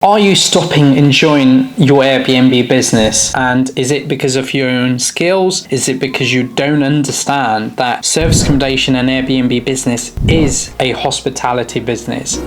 Are you stopping enjoying your Airbnb business? And is it because of your own skills? Is it because you don't understand that service accommodation and Airbnb business is a hospitality business?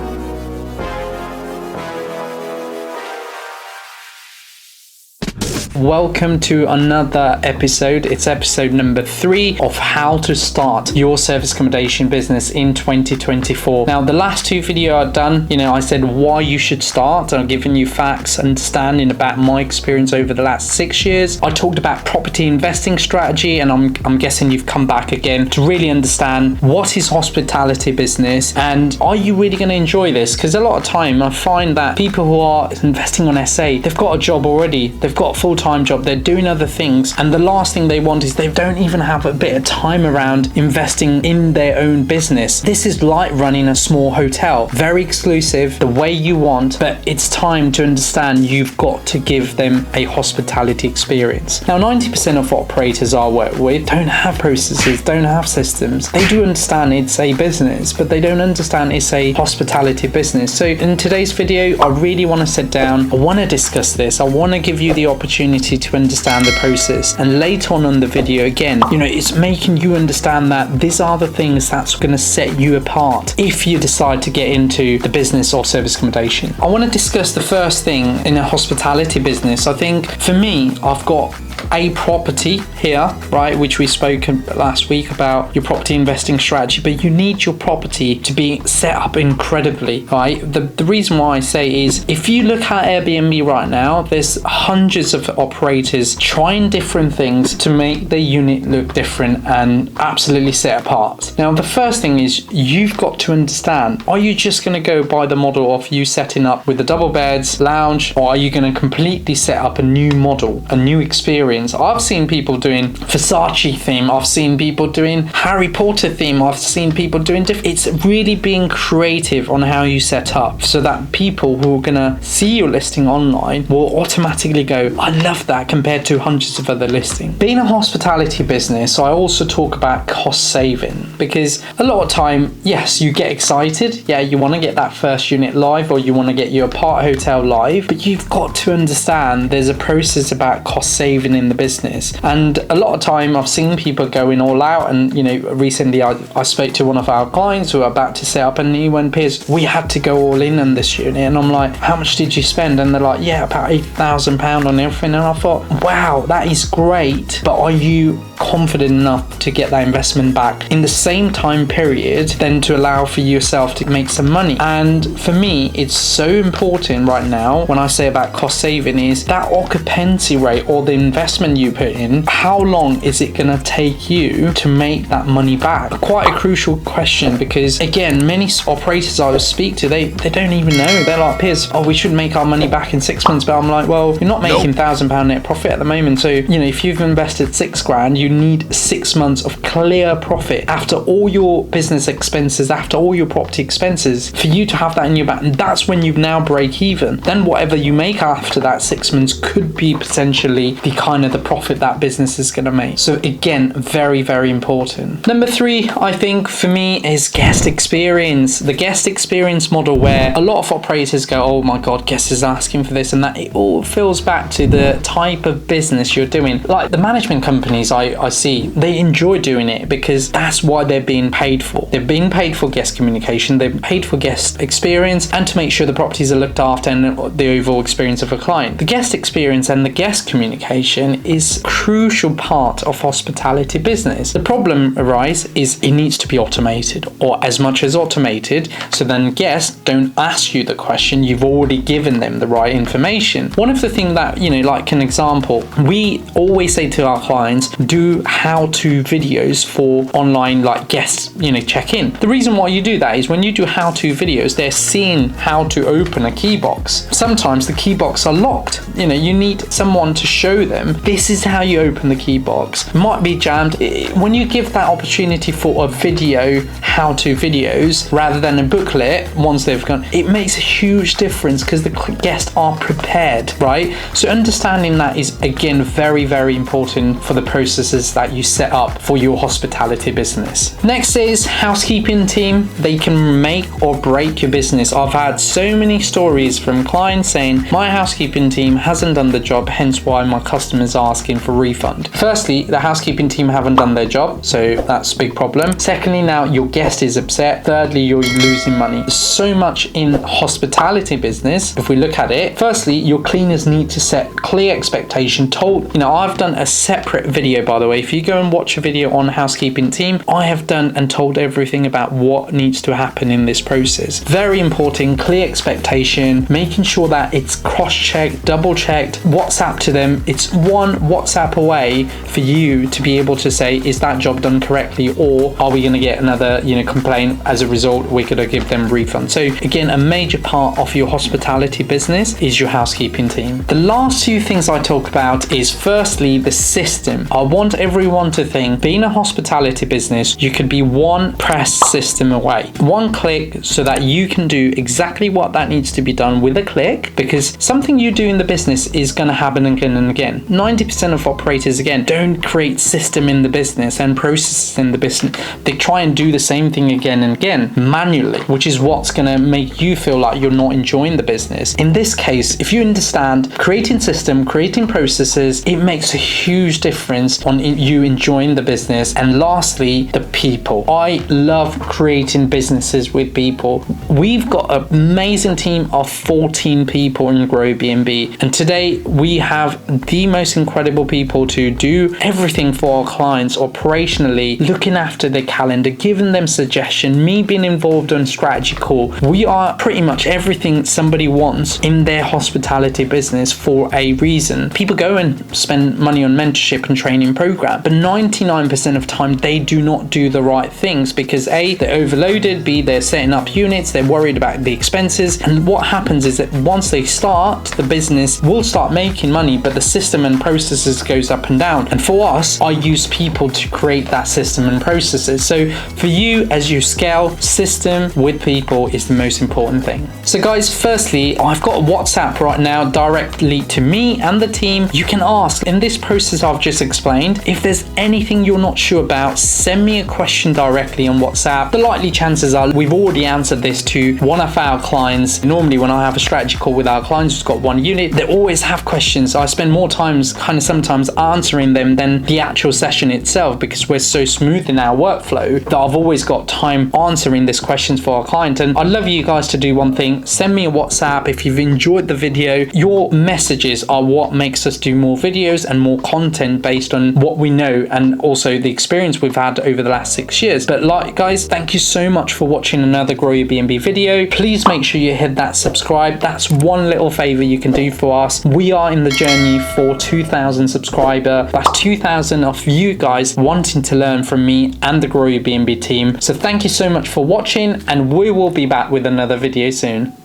Welcome to another episode. It's episode number 3 of how to start your service accommodation business in 2024. Now, the last 2 videos I've done, I said why you should start. I've given you facts, understanding about my experience over the last 6 years. I talked about property investing strategy, and I'm guessing you've come back again to really understand what is hospitality business and are you really going to enjoy this? Because a lot of time I find that people who are investing on SA, they've got a job already, they've got a full-time job, they're doing other things, and the last thing they want is they don't even have a bit of time around investing in their own business. This is like running a small hotel, very exclusive, the way you want, but it's time to understand you've got to give them a hospitality experience. Now, 90% of operators I work with don't have processes, don't have systems. They do understand it's a business, but they don't understand it's a hospitality business. So in today's video, I really want to sit down, I want to discuss this, I want to give you the opportunity to understand the process, and later on in the video, again, it's making you understand that these are the things that's going to set you apart if you decide to get into the business of service accommodation. I want to discuss the first thing in a hospitality business. I think for me, I've got a property here, right, which we spoke last week about your property investing strategy, but you need your property to be set up incredibly, right? The reason why I say is, if you look at Airbnb right now, there's hundreds of operators trying different things to make their unit look different and absolutely set apart. Now, the first thing is you've got to understand, are you just going to go by the model of you setting up with the double beds, lounge, or are you going to completely set up a new model, a new experience? I've seen people doing Versace theme, I've seen people doing Harry Potter theme, I've seen people doing different. It's really being creative on how you set up so that people who are going to see your listing online will automatically go, I love that, compared to hundreds of other listings. Being a hospitality business, I also talk about cost saving, because a lot of time, yes, you get excited, yeah, you want to get that first unit live, or you want to get your apart hotel live, but you've got to understand there's a process about cost saving in the business. And a lot of time I've seen people going all out, and recently I spoke to one of our clients who are about to set up, and he went, Piers, we had to go all in on this unit, and I'm like, how much did you spend? And they're like, yeah, about £8,000 on everything. And I thought, wow, that is great, but are you confident enough to get that investment back in the same time period then to allow for yourself to make some money? And for me, it's so important right now when I say about cost saving is that occupancy rate, or the investment you put in, how long is it going to take you to make that money back? Quite a crucial question, because again, many operators I speak to, they don't even know. They're like, Piers, we should make our money back in 6 months, but I'm like, well, you're not making £1,000 net profit at the moment. So if you've invested £6,000, you need 6 months of clear profit after all your business expenses, after all your property expenses, for you to have that in your back. And that's when you now break even. Then whatever you make after that 6 months could be potentially the kind of the profit that business is going to make. So again, very, very important. Number 3, I think for me, is guest experience. The guest experience model, where a lot of operators go, oh my God, guest is asking for this and that. It all feels back to the type of business you're doing. Like the management companies I see, they enjoy doing it because that's why they're being paid for. They're being paid for guest communication, they're paid for guest experience, and to make sure the properties are looked after and the overall experience of a client. The guest experience and the guest communication is a crucial part of hospitality business. The problem arises is it needs to be automated, or as much as automated, so then guests don't ask you the question, you've already given them the right information. One of the things that, like an example, we always say to our clients, do how-to videos for online, like guests, check-in. The reason why you do that is when you do how-to videos, they're seeing how to open a key box. Sometimes the key box are locked. You need someone to show them, this is how you open the key box. It might be jammed. When you give that opportunity for a video, how-to videos, rather than a booklet, once they've gone, it makes a huge difference because the guests are prepared, right? So understand understanding that is again very important for the processes that you set up for your hospitality business. Next is housekeeping team. They can make or break your business. I've had so many stories from clients saying my housekeeping team hasn't done the job, hence why my customers are asking for refund. Firstly, the housekeeping team haven't done their job, so that's a big problem. Secondly, now your guest is upset. Thirdly, you're losing money. So much in hospitality business, if we look at it. Firstly, your cleaners need to set clear expectation. I've done a separate video, by the way. If you go and watch a video on housekeeping team, I have done and told everything about what needs to happen in this process. Very important, clear expectation, making sure that it's cross-checked, double-checked, WhatsApp to them. It's one WhatsApp away for you to be able to say, is that job done correctly, or are we going to get another complaint? As a result, we're going to give them refund. So again, a major part of your hospitality business is your housekeeping team. The last two things I talk about is firstly the system. I want everyone to think being a hospitality business, you could be one press system away, one click, so that you can do exactly what that needs to be done with a click, because something you do in the business is going to happen again and again. 90% of operators, again, don't create system in the business and processes in the business. They try and do the same thing again and again manually, which is what's going to make you feel like you're not enjoying the business. In this case, if you understand creating system, creating processes, it makes a huge difference on you enjoying the business. And lastly, the people. I love creating businesses with people. We've got an amazing team of 14 people in GrowYourBnb, and today we have the most incredible people to do everything for our clients operationally, looking after their calendar, giving them suggestion, me being involved on strategy call. We are pretty much everything somebody wants in their hospitality business for a reason. People go and spend money on mentorship and training program, but 99% of time they do not do the right things because A, they're overloaded, B, they're setting up units, they're worried about the expenses, and what happens is that once they start, the business will start making money, but the system and processes goes up and down. And for us, I use people to create that system and processes. So for you, as you scale, system with people is the most important thing. So guys, firstly, I've got WhatsApp right now directly to me and the team. You can ask in this process I've just explained. If there's anything you're not sure about, send me a question directly on WhatsApp. The likely chances are we've already answered this to one of our clients. Normally when I have a strategy call with our clients who's got one unit, they always have questions. I spend more time sometimes answering them than the actual session itself, because we're so smooth in our workflow that I've always got time answering these questions for our client. And I'd love you guys to do one thing: send me a WhatsApp if you've enjoyed the video. Your messages are what makes us do more videos and more content based on what we know and also the experience we've had over the last 6 years. But guys, thank you so much for watching another GrowYourBnb video. Please make sure you hit that subscribe. That's one little favor you can do for us. We are in the journey for 2,000 subscriber. That's 2,000 of you guys wanting to learn from me and the GrowYourBnb team. So thank you so much for watching, and we will be back with another video soon.